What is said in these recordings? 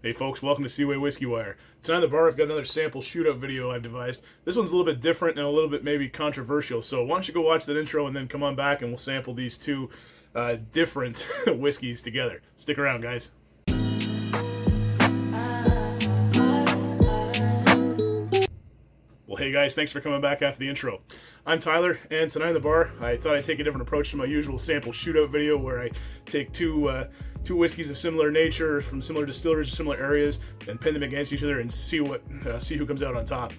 Hey folks, welcome to Seaway Whiskywire. Tonight on the bar I've got another sample shootout video I've devised. This one's a little bit different and a little bit maybe controversial, so why don't you go watch that intro and then come on back and we'll sample these two different whiskeys together. Stick around, guys. Well, hey guys, thanks for coming back after the intro. I'm Tyler, and tonight in the bar, I thought I'd take a different approach to my usual sample shootout video where I take two whiskeys of similar nature from similar distilleries or similar areas and pin them against each other and see who comes out on top.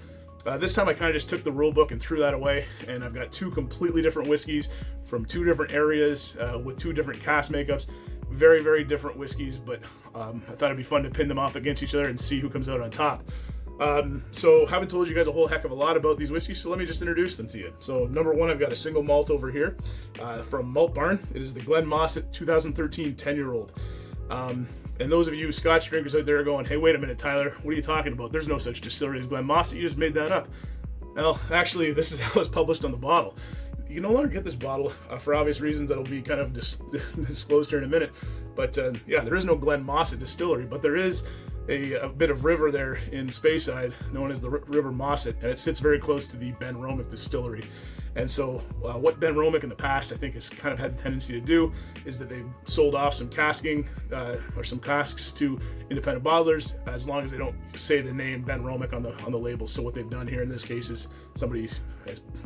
This time I kind of just took the rule book and threw that away, and I've got two completely different whiskeys from two different areas with two different cask makeups. Very, very different whiskeys, but I thought it'd be fun to pin them off against each other and see who comes out on top. So haven't told you guys a whole heck of a lot about these whiskeys, so let me just introduce them to you. So number one, I've got a single malt over here from Malt Barn. It is the Glenmossett 2013 10-year-old. And those of you Scotch drinkers out there are going, hey, wait a minute, Tyler, what are you talking about? There's no such distillery as Glenmossett. You just made that up. Well, actually, this is how it's published on the bottle. You can no longer get this bottle for obvious reasons that'll be kind of disclosed here in a minute. But yeah, there is no Glenmossett distillery, but there is a bit of river there in Speyside known as the River Mossett, and it sits very close to the Ben Romick distillery. And so what Ben Romick in the past I think has kind of had the tendency to do is that they sold off some casking or some casks to independent bottlers as long as they don't say the name Ben Romick on the label. So what they've done here in this case is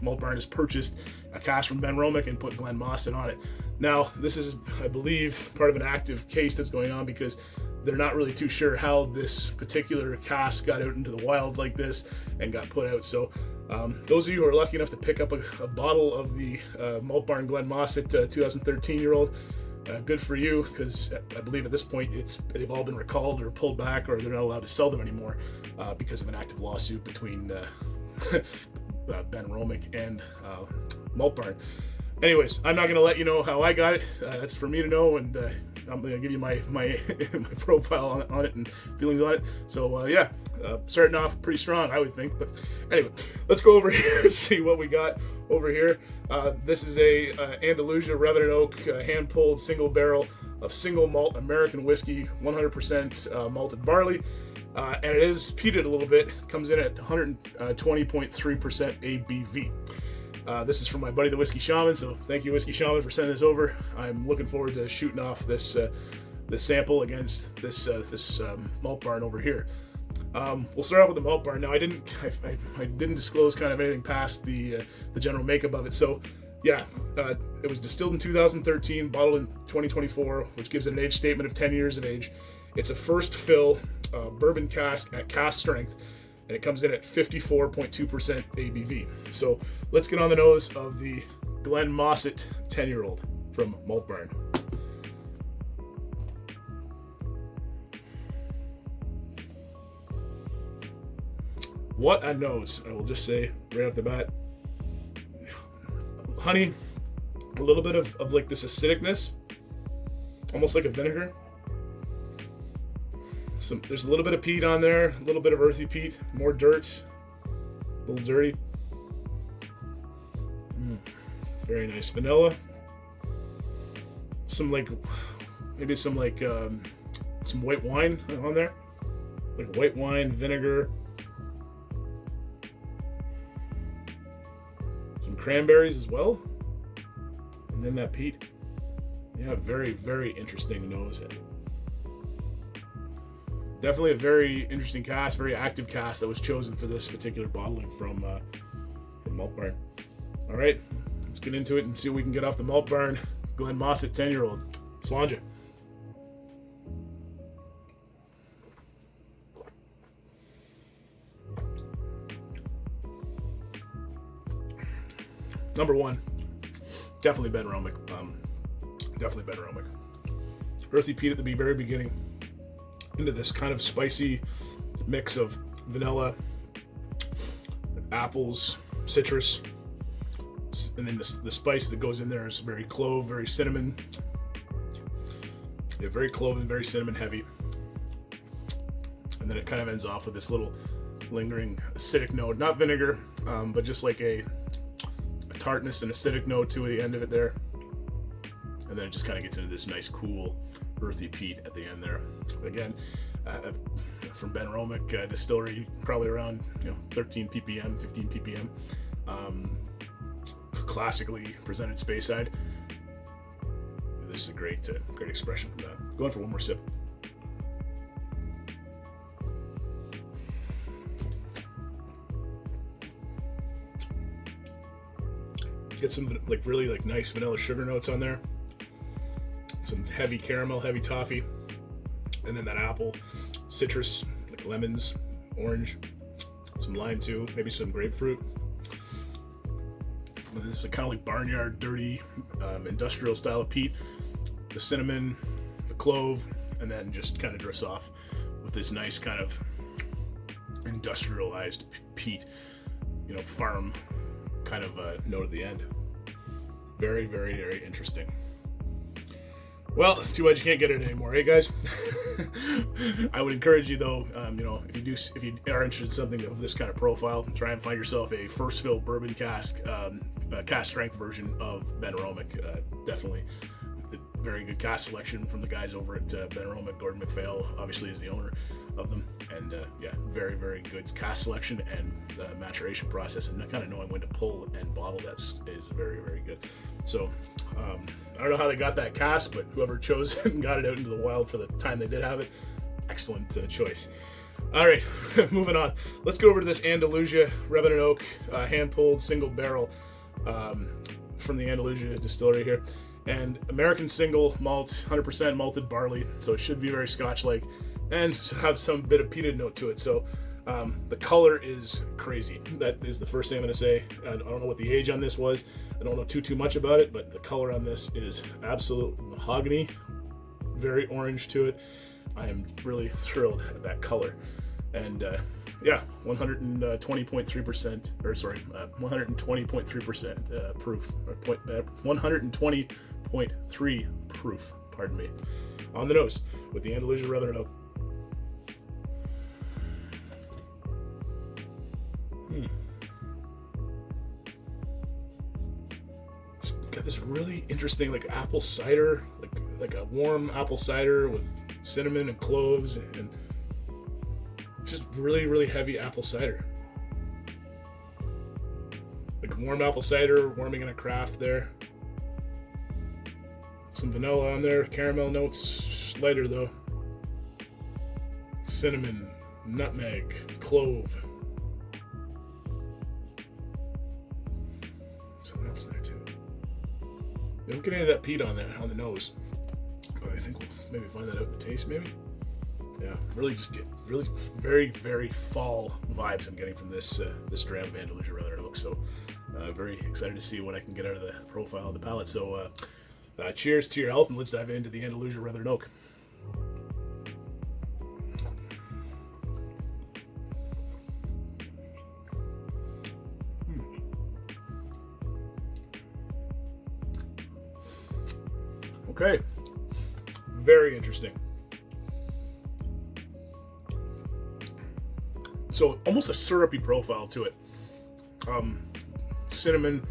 Malt Barn has purchased a cask from Ben Romick and put Glenmossett on it. Now this is, I believe, part of an active case that's going on because they're not really too sure how this particular cask got out into the wild like this and got put out. So those of you who are lucky enough to pick up a bottle of the Malt Barn Glenmossett 2013-year-old, good for you, because I believe at this point they've all been recalled or pulled back, or they're not allowed to sell them anymore because of an active lawsuit between Ben Romick and Malt Barn. Anyways, I'm not going to let you know how I got it. That's for me to know, and I'm going to give you my profile on it and feelings on it. So yeah, starting off pretty strong, I would think. But anyway, let's go over here and see what we got over here. This is a Andalusia Revenant Oak hand-pulled single barrel of single malt American whiskey, 100% malted barley. And it is peated a little bit. Comes in at 120.3% ABV. This is from my buddy the Whiskey Shaman, so thank you Whiskey Shaman for sending this over. I'm looking forward to shooting off this sample against this Malt Barn over here. We'll start off with the Malt Barn. Now I didn't disclose kind of anything past the general makeup of it. So yeah, it was distilled in 2013, bottled in 2024, which gives it an age statement of 10 years of age. It's a first fill bourbon cask at cask strength, and it comes in at 54.2% ABV. So let's get on the nose of the Glenmossett 10-year-old from Malt Barn. What a nose, I will just say right off the bat. Honey, a little bit of like this acidicness, almost like a vinegar. There's a little bit of peat on there, a little bit of earthy peat, more dirt, a little dirty. Very nice. Vanilla. Some white wine on there, like white wine, vinegar, some cranberries as well, and then that peat. Yeah, very, very interesting nose. Definitely a very interesting cask, very active cask that was chosen for this particular bottling from Malt Barn. All right, let's get into it and see what we can get off the Malt Barn Glenmossett 10-year-old. Sláinte. Number one, definitely Ben Romick. Definitely Ben Romick. Earthy peat at the very beginning, into this kind of spicy mix of vanilla, apples, citrus, and then the spice that goes in there is very clove, very cinnamon. Yeah, very clove and very cinnamon heavy. And then it kind of ends off with this little lingering acidic note, not vinegar, but just like a tartness and acidic note to the end of it there. And then it just kind of gets into this nice, cool, earthy peat at the end there. Again, from Ben Romick Distillery, probably around 13 ppm, 15 ppm. Classically presented Speyside. This is a great expression from that. Going for one more sip. Get some really nice vanilla sugar notes on there. Some heavy caramel, heavy toffee, and then that apple, citrus, like lemons, orange, some lime too, maybe some grapefruit. This is kind of like barnyard, dirty, industrial style of peat. The cinnamon, the clove, and then just kind of drifts off with this nice kind of industrialized peat, farm kind of note at the end. Very, very, very interesting. Well, too bad you can't get it anymore, hey guys. I would encourage you though, if you are interested in something of this kind of profile, try and find yourself a first fill bourbon cask, cask strength version of Ben Romick. Definitely a very good cask selection from the guys over at Ben Romick. Gordon MacPhail obviously is the owner of them, and very, very good cask selection and maturation process, and kind of knowing when to pull and bottle that is very, very good. So I don't know how they got that cask, but whoever chose it and got it out into the wild for the time they did have it, excellent choice. All right, moving on. Let's go over to this Andalusia Rebel and Oak hand-pulled single barrel from the Andalusia distillery here. And American single malt, 100% malted barley, so it should be very Scotch-like, and have some bit of peated note to it. So the color is crazy. That is the first thing I'm going to say. I don't know what the age on this was. I don't know too much about it, but the color on this is absolute mahogany, very orange to it. I am really thrilled at that color. And 120.3%, or sorry, 120.3% proof, or 120.3 proof, pardon me, on the nose with the Andalusia Rebel and Oak. It's got this really interesting apple cider, like a warm apple cider with cinnamon and cloves, and it's just really, really heavy apple cider. Like warm apple cider, warming in a craft there. Some vanilla on there, caramel notes, lighter though. Cinnamon, nutmeg, clove. Something else there too. You don't get any of that peat on there, on the nose. But I think we'll maybe find that out in the taste, maybe. Yeah, really just get really very, very fall vibes I'm getting from this dram of Andalusia Rebel and Oak. So very excited to see what I can get out of the profile of the palate. So cheers to your health, and let's dive into the Andalusia Rebel and Oak. Okay, very interesting. So almost a syrupy profile to it. Cinnamon,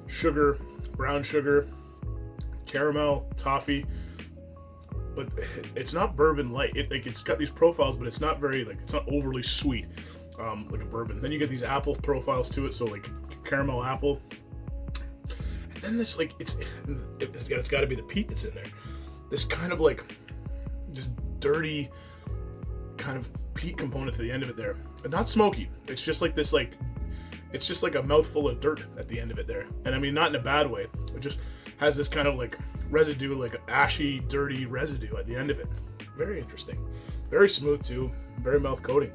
sugar, brown sugar, caramel, toffee, but it's not bourbon light. It's got these profiles, but it's not very it's not overly sweet like a bourbon. Then you get these apple profiles to it, so like caramel apple. And then this it's got to be the peat that's in there. This kind of just dirty kind of peat component to the end of it there, but not smoky. It's just like this it's just like a mouthful of dirt at the end of it there, and I mean not in a bad way. It just has this kind of residue, like ashy, dirty residue at the end of it. Very interesting, very smooth too, very mouth coating.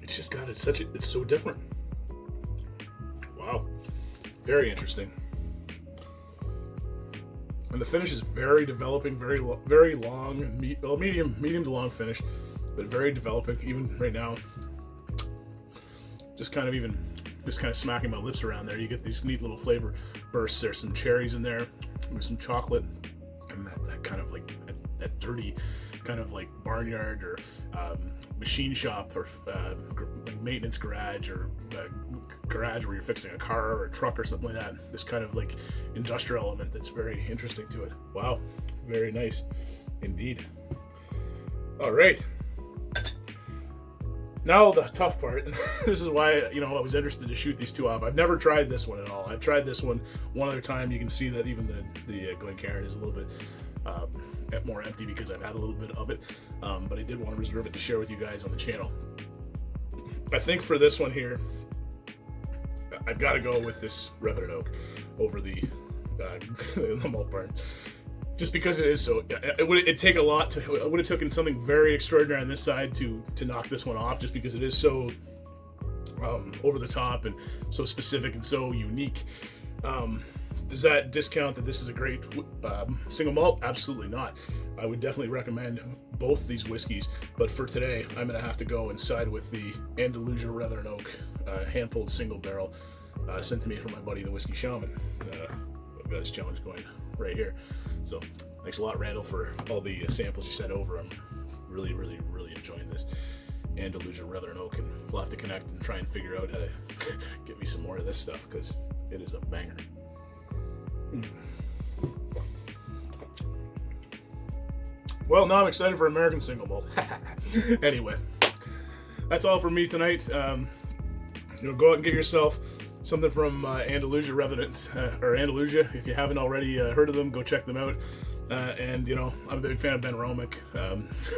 It's just got it's so different. Wow, very interesting. And the finish is very developing, very long, medium to long finish, but very developing. Even right now, just kind of smacking my lips around there. You get these neat little flavor bursts. There's some cherries in there, with some chocolate, and that kind of that dirty kind of barnyard or machine shop or maintenance garage or garage where you're fixing a car or a truck or something like that. This kind of like industrial element that's very interesting to it. Wow, very nice indeed. All right. Now the tough part. This is why, you know, I was interested to shoot these two off. I've never tried this one at all. I've tried this one other time. You can see that even the Glencairn is a little bit more empty because I've had a little bit of it. But I did want to reserve it to share with you guys on the channel. I think for this one here, I've got to go with this Revenant Oak over the Malt Barn. Just because it is so, it'd take a lot to, it would have taken something very extraordinary on this side to knock this one off, just because it is so over the top and so specific and so unique. Does that discount that this is a great single malt? Absolutely not. I would definitely recommend both these whiskeys, but for today, I'm gonna have to go and side with the Andalusia Revenant Oak hand-pulled single barrel sent to me from my buddy, the Whiskey Shaman. I've got his challenge going right here. So thanks a lot, Randall, for all the samples you sent over. I'm really, really, really enjoying this Andalusia Revenant Oak, and we'll have to connect and try and figure out how to get me some more of this stuff, because it is a banger. Well, now I'm excited for American single malt. Anyway, that's all from me tonight. You know, go out and get yourself something from Andalusia Revenant, or Andalusia. If you haven't already heard of them, go check them out. And, you know, I'm a big fan of Ben Romick,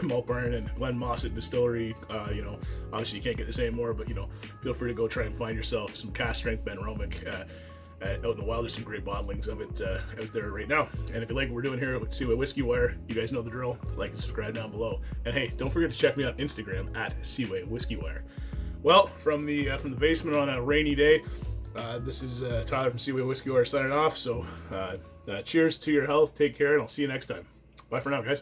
Malt Barn, and Glenn Mossett Distillery. You know, obviously you can't get this anymore, but, you know, feel free to go try and find yourself some cast strength Ben Romick. Out in the wild, there's some great bottlings of it out there right now. And if you like what we're doing here at Seaway Whiskywire, you guys know the drill. Like and subscribe down below. And hey, don't forget to check me out on Instagram at Seaway Whiskywire. Well, from the basement on a rainy day, this is Tyler from Seaway Whiskywire signing off. So cheers to your health, take care, and I'll see you next time. Bye for now, guys.